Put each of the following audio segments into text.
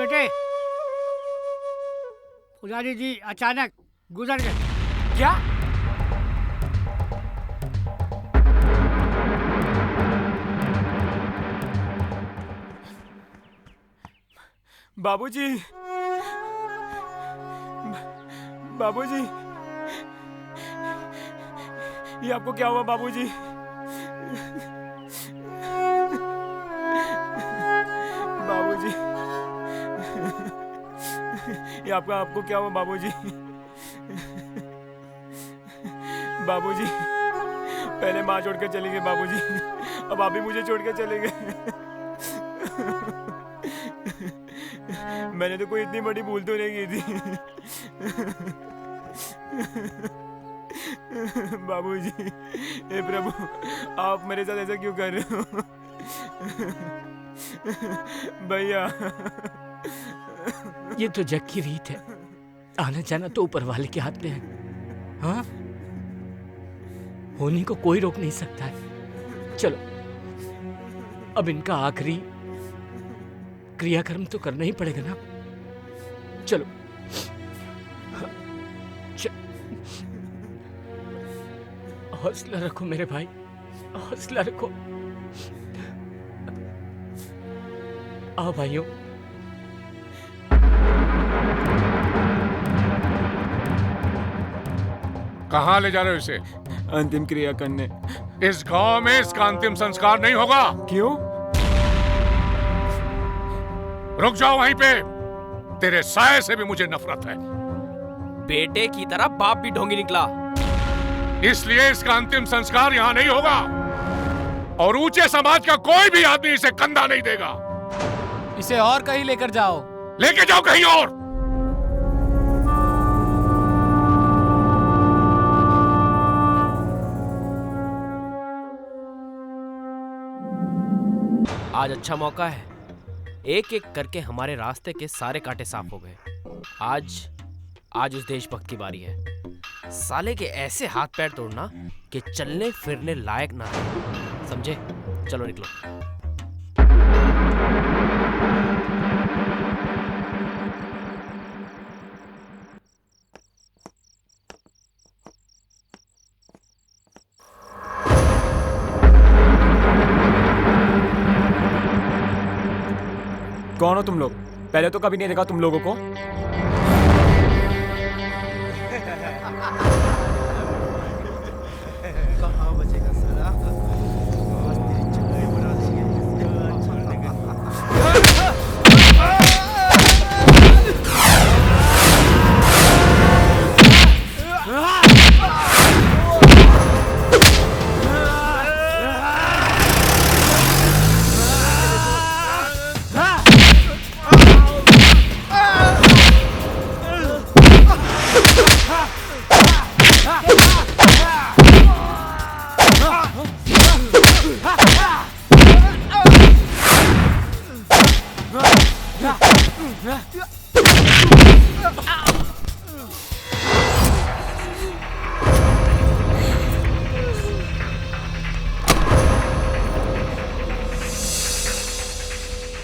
बेटे, पुजारी जी अचानक गुजर गए। क्या? बाबूजी, बाबूजी, ये आपको क्या हुआ बाबूजी? बाबूजी, ये आपको क्या हुआ बाबूजी? बाबूजी, पहले माँ छोड़ के चली गई बाबूजी, अब आप भी मुझे छोड़ के चले गए। मैंने तो कोई इतनी बड़ी भूल तो नहीं की थी। बाबूजी, हे प्रभु, आप मेरे साथ ऐसा क्यों कर रहे हो? भैया, ये तो जग की रीत है, आना जाना तो ऊपर वाले के हाथ में है। हाँ, होने को कोई रोक नहीं सकता है। चलो, अब इनका आखिरी क्रियाकर्म तो करना ही पड़ेगा ना। चलो, हौसला रखो मेरे भाई, हौसला रखो। आओ भाइयों। कहाँ ले जा रहे हो इसे? अंतिम क्रिया करने। इस गांव में इसका अंतिम संस्कार नहीं होगा। क्यों? रुक जाओ वहीं पे। तेरे साये से भी मुझे नफरत है। बेटे की तरह बाप भी ढोंगी निकला, इसलिए इसका अंतिम संस्कार यहाँ नहीं होगा और ऊंचे समाज का कोई भी आदमी इसे कंधा नहीं देगा। इसे और कहीं लेकर जाओ। लेके जाओ कहीं और। आज अच्छा मौका है, एक एक करके हमारे रास्ते के सारे कांटे साफ हो गए। आज उस देशभक्त की बारी है। साले के ऐसे हाथ पैर तोड़ना कि चलने फिरने लायक ना रहे, समझे? चलो निकलो। कौन हो तुम लोग? पहले तो कभी नहीं देखा तुम लोगों को।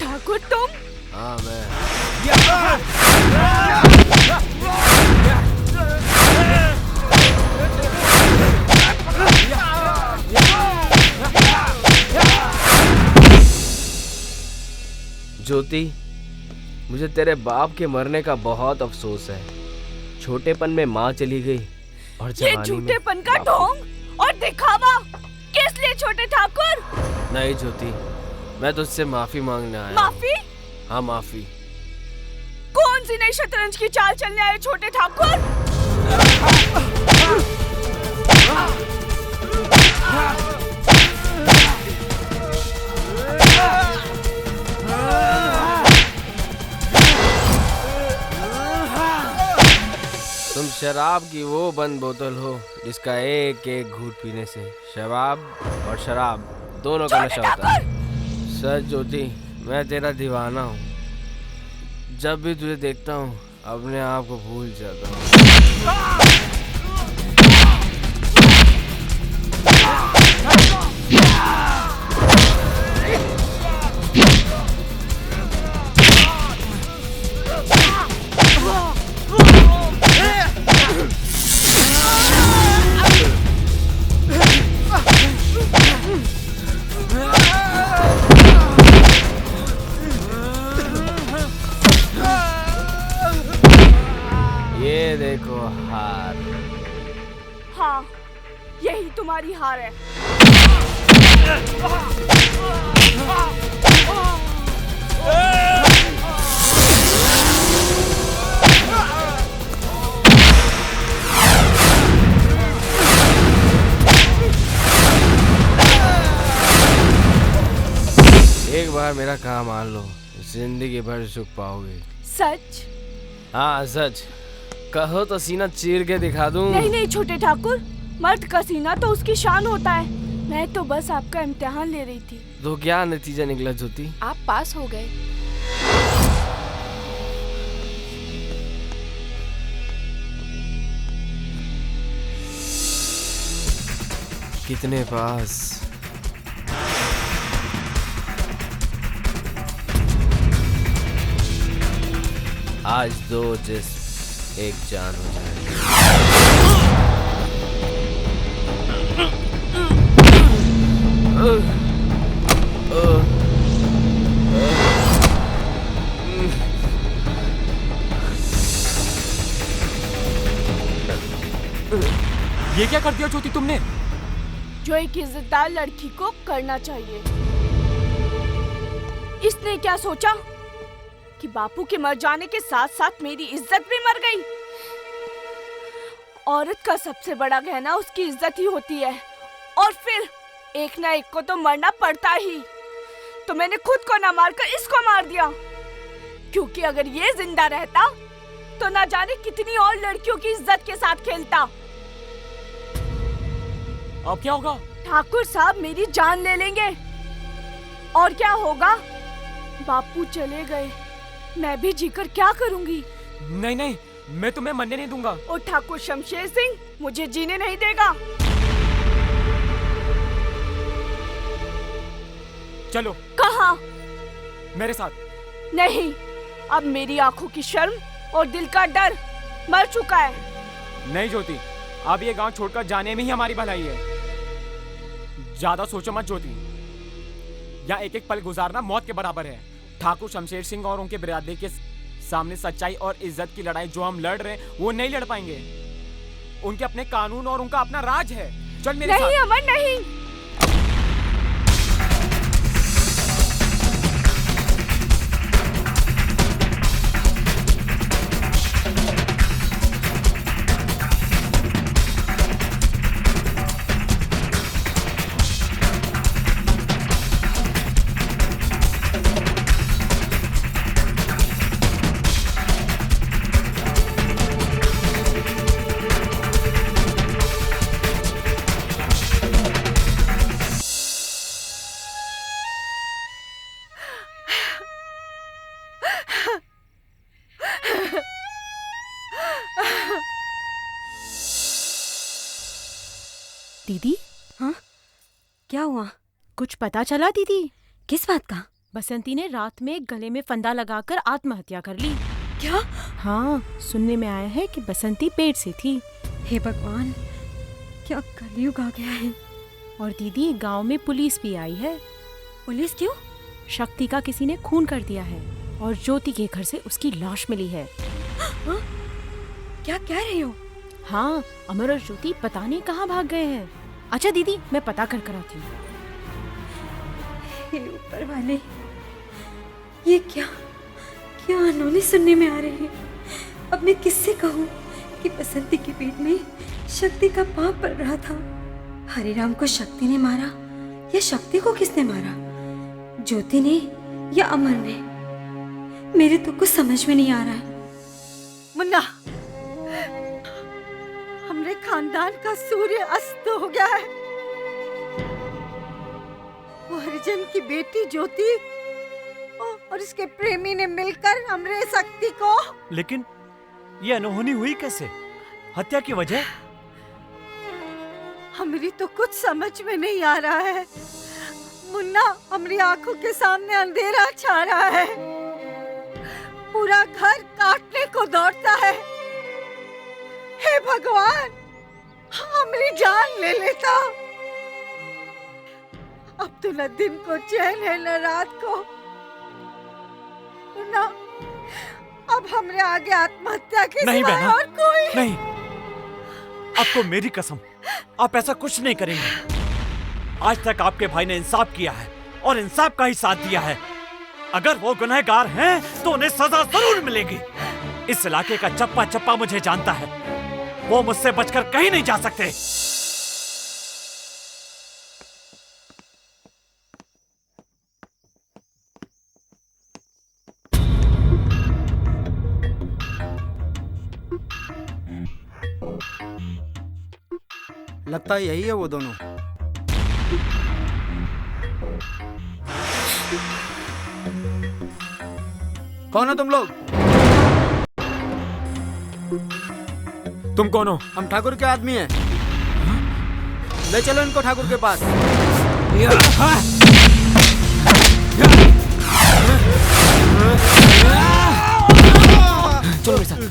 ठाकुर तुम? हाँ मैं। ज्योति, मुझे तेरे बाप के मरने का बहुत अफसोस है। छोटेपन में माँ चली गई और ये झूठेपन का ढोंग और दिखावा किस लिए छोटे ठाकुर? नहीं ज्योति, मैं तुझसे माफी मांगने आया। माफी? हाँ माफी। कौन सी नई शतरंज की चाल चलने आए छोटे ठाकुर? तुम शराब की वो बंद बोतल हो जिसका एक एक घूंट पीने से शराब और शराब दोनों का नशा होता है। सच ज्योति, मैं तेरा दीवाना हूँ। जब भी तुझे देखता हूँ अपने आप को भूल जाता हूँ। यही तुम्हारी हार है। एक बार मेरा काम मान लो, जिंदगी भर सुख पाओगे। सच? हाँ सच। कहो तो सीना चीर के दिखा दूं। नहीं नहीं छोटे ठाकुर, मर्द का सीना तो उसकी शान होता है। मैं तो बस आपका इम्तिहान ले रही थी। तो क्या नतीजा निकला ज्योति? आप पास हो गए। कितने पास? आज 2 जिस्म 1 जान हो जाए। ये क्या कर दिया ज्योति तुमने? जो एक इज्जतदार लड़की को करना चाहिए। इसने क्या सोचा कि बापू के मर जाने के साथ साथ मेरी इज्जत भी मर गई। औरत का सबसे बड़ा गहना उसकी इज्जत ही होती है, और फिर एक ना एक को तो मरना पड़ता ही। तो मैंने खुद को ना मारकर इसको मार दिया, क्योंकि अगर ये जिंदा रहता तो ना जाने कितनी और लड़कियों की इज्जत के साथ खेलता। अब क्या होगा? ठाकुर साहब मेरी जान ले लेंगे। और क्या होगा? बापू चले गए, मैं भी जीकर क्या करूंगी? नहीं नहीं, मैं तुम्हें मरने नहीं दूंगा। और ठाकुर शमशेर सिंह मुझे जीने नहीं देगा। चलो। कहाँ? मेरे साथ। नहीं, अब मेरी आंखों की शर्म और दिल का डर मर चुका है। नहीं ज्योति, अब ये गांव छोड़कर जाने में ही हमारी भलाई है। ज्यादा सोचो मत ज्योति, यहाँ एक एक पल गुजारना मौत के बराबर है। ठाकुर शमशेर सिंह और उनके बिरादरी के सामने सच्चाई और इज्जत की लड़ाई जो हम लड़ रहे हैं वो नहीं लड़ पाएंगे। उनके अपने कानून और उनका अपना राज है। चल मेरे साथ। नहीं अमर नहीं। दीदी? हाँ, क्या हुआ? कुछ पता चला दीदी? किस बात का? बसंती ने रात में गले में फंदा लगाकर आत्महत्या कर ली। क्या? हाँ, सुनने में आया है कि बसंती पेट से थी। हे भगवान, क्या कलयुग आ गया है। और दीदी गांव में पुलिस भी आई है। पुलिस क्यों? शक्ति का किसी ने खून कर दिया है और ज्योति के घर से उसकी लाश मिली है। हाँ? क्या कह रही हो? हाँ, अमर और ज्योति पता नहीं कहाँ भाग गए हैं। अच्छा दीदी, मैं पता कर आती हूँ। हे ऊपर वाले, ये क्या क्या अनहोनी सुनने में आ रहे हैं। अब मैं किससे कहूँ कि बसंती के पेट में शक्ति का पाप पड़ रहा था। हरिराम को शक्ति ने मारा या शक्ति को किसने मारा? ज्योति ने या अमर ने? मेरे तो कुछ समझ में नहीं आ रहा है। मुन्ना, हमरे खानदान का सूर्य अस्त हो गया है। वो हरिजन की बेटी ज्योति और इसके प्रेमी ने मिलकर हमरे शक्ति को। लेकिन ये अनहोनी हुई कैसे? हत्या की वजह? हमारी तो कुछ समझ में नहीं आ रहा है मुन्ना। हमारी आंखों के सामने अंधेरा छा रहा है। पूरा घर काटने को दौड़ता है। हे भगवान, हमारी जान ले लेता। अब तो न दिन को चैन है न रात को। मुन्ना, अब हमरे आगे आत्महत्या के नहीं सिवाय बहना, और कोई नहीं। आपको मेरी कसम, आप ऐसा कुछ नहीं करेंगे। आज तक आपके भाई ने इंसाफ किया है और इंसाफ का ही साथ दिया है। अगर वो गुनहगार हैं तो उन्हें सजा जरूर मिलेगी। इस इलाके का चप्पा चप्पा मुझे जानता है, वो मुझसे बचकर कहीं नहीं जा सकते। लगता है यही है वो दोनों। कौन हो तुम लोग? तुम कौन हो? हम ठाकुर के आदमी हैं। ले चलो इनको ठाकुर के पास। चलो मेरे साथ।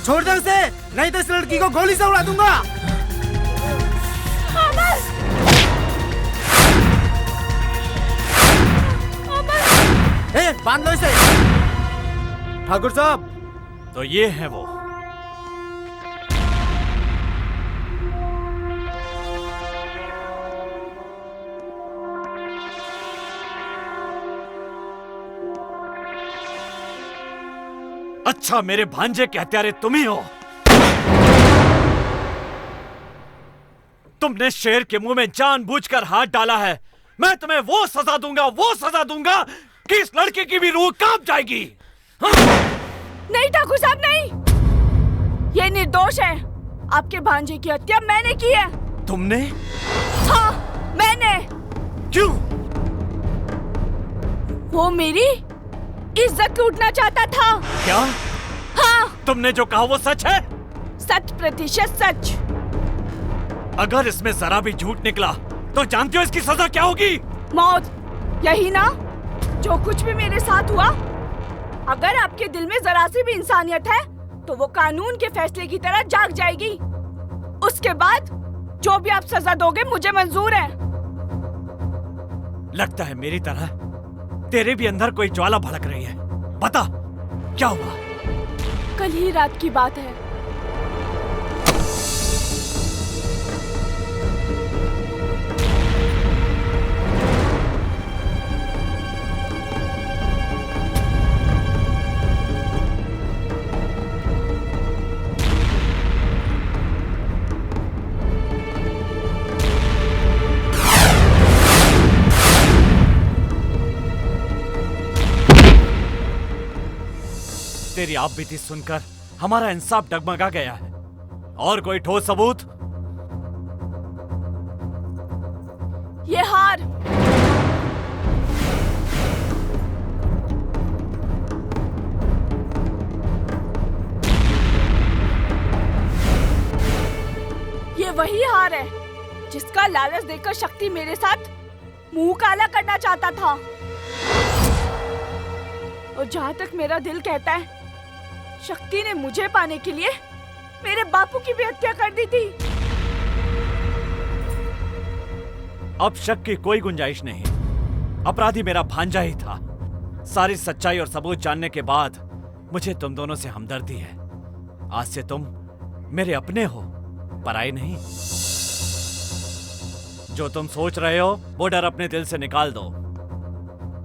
छोड़ दो उसे, नहीं तो इस लड़की को गोली से उड़ा दूंगा। बांध लो इसे। ठाकुर साहब, तो ये है वो। अच्छा, मेरे भांजे के हत्यारे तुम ही हो। तुमने शेर के मुंह में जानबूझकर हाथ डाला है। मैं तुम्हें वो सजा दूंगा कि इस लड़के की भी रूह कांप जाएगी। नहीं ठाकुर साहब, नहीं। ये निर्दोष है। आपके भांजे की हत्या मैंने की है। तुमने? हाँ, मैंने। क्यों? वो मेरी इज्जत लूटना चाहता था। क्या? हाँ। तुमने जो कहा वो सच है? 100% सच। अगर इसमें जरा भी झूठ निकला तो जानते हो इसकी सजा क्या होगी? मौत। यही ना जो कुछ भी मेरे साथ हुआ। अगर आपके दिल में जरा सी भी इंसानियत है तो वो कानून के फैसले की तरह जाग जाएगी। उसके बाद जो भी आप सजा दोगे मुझे मंजूर है। लगता है मेरी तरह तेरे भी अंदर कोई ज्वाला भड़क रही है। बता, क्या हुआ? कल ही रात की बात है। तेरी आप बीती सुनकर हमारा इंसाफ डगमगा गया है। और कोई ठोस सबूत? ये हार। ये वही हार है जिसका लालच देकर शक्ति मेरे साथ मुंह काला करना चाहता था। और जहां तक मेरा दिल कहता है, शक्ति ने मुझे पाने के लिए मेरे बापू की भी हत्या कर दी थी। अब शक की कोई गुंजाइश नहीं। अपराधी मेरा भांजा ही था। सारी सच्चाई और सबूत जानने के बाद मुझे तुम दोनों से हमदर्दी है। आज से तुम मेरे अपने हो, पराये नहीं। जो तुम सोच रहे हो वो डर अपने दिल से निकाल दो।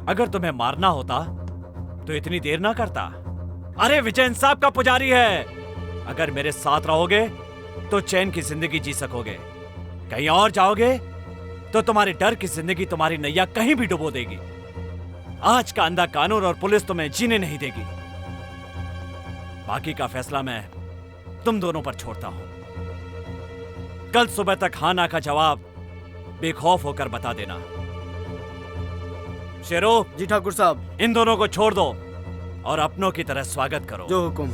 अगर तुम्हें मारना होता तो इतनी देर ना करता। अरे विजय इंसाफ का पुजारी है। अगर मेरे साथ रहोगे तो चैन की जिंदगी जी सकोगे। कहीं और जाओगे तो तुम्हारे डर की जिंदगी तुम्हारी नैया कहीं भी डुबो देगी। आज का अंधा कानून और पुलिस तुम्हें जीने नहीं देगी। बाकी का फैसला मैं तुम दोनों पर छोड़ता हूं। कल सुबह तक हाँ ना का जवाब बेखौफ होकर बता देना। शेरो। जी ठाकुर साहब। इन दोनों को छोड़ दो और अपनों की तरह स्वागत करो। जो हुकुम।